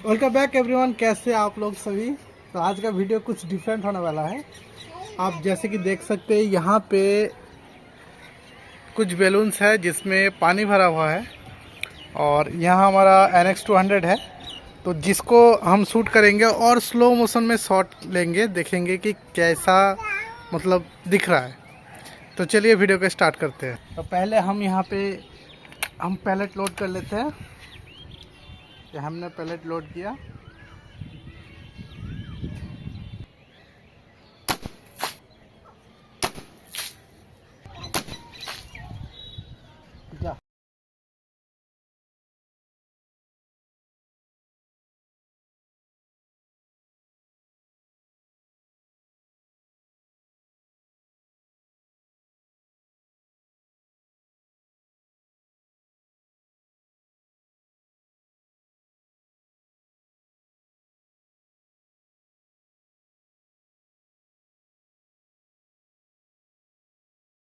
Welcome back everyone, कैसे आप लोग सभी। तो आज का वीडियो कुछ डिफरेंट होने वाला है। आप जैसे कि देख सकते हैं यहाँ पे कुछ बैलून्स है जिसमें पानी भरा हुआ है और यहाँ हमारा NX 200 है, तो जिसको हम शूट करेंगे और स्लो मोशन में शॉट लेंगे, देखेंगे कि कैसा मतलब दिख रहा है। तो चलिए वीडियो को स्टार्ट करते हैं। तो पहले हम यहाँ पे पैलेट लोड कर लेते हैं। ये हमने पैलेट लोड किया।